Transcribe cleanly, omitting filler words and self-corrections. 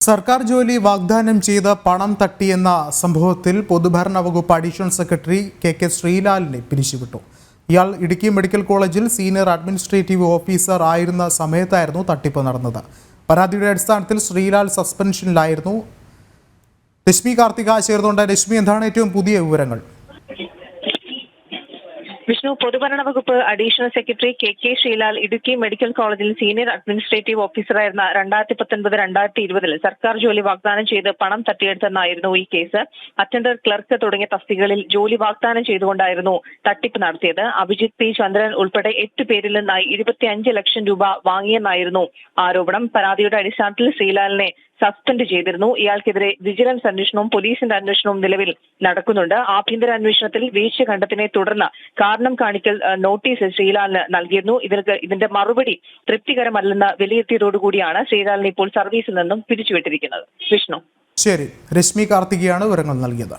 സർക്കാർ ജോലി വാഗ്ദാനം ചെയ്ത് പണം തട്ടിയെന്ന സംഭവത്തിൽ പൊതുഭരണ വകുപ്പ് അഡീഷണൽ സെക്രട്ടറി കെ ശ്രീലാലിനെ പിരിച്ചുവിട്ടു. ഇയാൾ ഇടുക്കി മെഡിക്കൽ കോളേജിൽ സീനിയർ അഡ്മിനിസ്ട്രേറ്റീവ് ഓഫീസർ ആയിരുന്ന സമയത്തായിരുന്നു തട്ടിപ്പ് നടന്നത്. പരാതിയുടെ അടിസ്ഥാനത്തിൽ ശ്രീലാൽ സസ്പെൻഷനിലായിരുന്നു. രശ്മി കാർത്തിക ചേർന്നുകൊണ്ട്. രശ്മി, എന്താണ് ഏറ്റവും പുതിയ വിവരങ്ങൾ? വിഷ്ണു, പൊതുഭരണ വകുപ്പ് additional secretary K Sreelal Idukki medical കോളേജിൽ സീനിയർ അഡ്മിനിസ്ട്രേറ്റീവ് ഓഫീസറായിരുന്ന 2019-2020 സർക്കാർ ജോലി വാഗ്ദാനം ചെയ്ത് പണം തട്ടിയെടുത്തെന്നായിരുന്നു ഈ കേസ്. അറ്റൻഡർ, ക്ലർക്ക് തുടങ്ങിയ തസ്തികകളിൽ ജോലി വാഗ്ദാനം ചെയ്തുകൊണ്ടായിരുന്നു തട്ടിപ്പ് നടത്തിയത്. അഭിജിത്ത് പി ചന്ദ്രൻ ഉൾപ്പെടെ 8 പേരിൽ നിന്നായി 25 ലക്ഷം രൂപ വാങ്ങിയെന്നായിരുന്നു ആരോപണം. പരാതിയുടെ അടിസ്ഥാനത്തിൽ ശ്രീലാലിനെ സസ്പെൻഡ് ചെയ്തിരുന്നു. ഇയാൾക്കെതിരെ വിജിലൻസ് അന്വേഷണവും പോലീസിന്റെ അന്വേഷണവും നിലവിൽ നടക്കുന്നുണ്ട്. ആഭ്യന്തര അന്വേഷണത്തിൽ വീഴ്ച കണ്ടെത്തിനെ തുടർന്ന് കാരണം കാണിക്കൽ നോട്ടീസ് ശ്രീലാലിന് നൽകിയിരുന്നു. ഇതിന്റെ മറുപടി തൃപ്തികരമല്ലെന്ന് വിലയിരുത്തിയതോടുകൂടിയാണ് ശ്രീലാലിനെ ഇപ്പോൾ സർവീസിൽ നിന്നും പിരിച്ചുവിട്ടിരിക്കുന്നത്. വിഷ്ണു. ശരി, രശ്മി കാർത്തികയാണ് വിവരങ്ങൾ നൽകിയത്.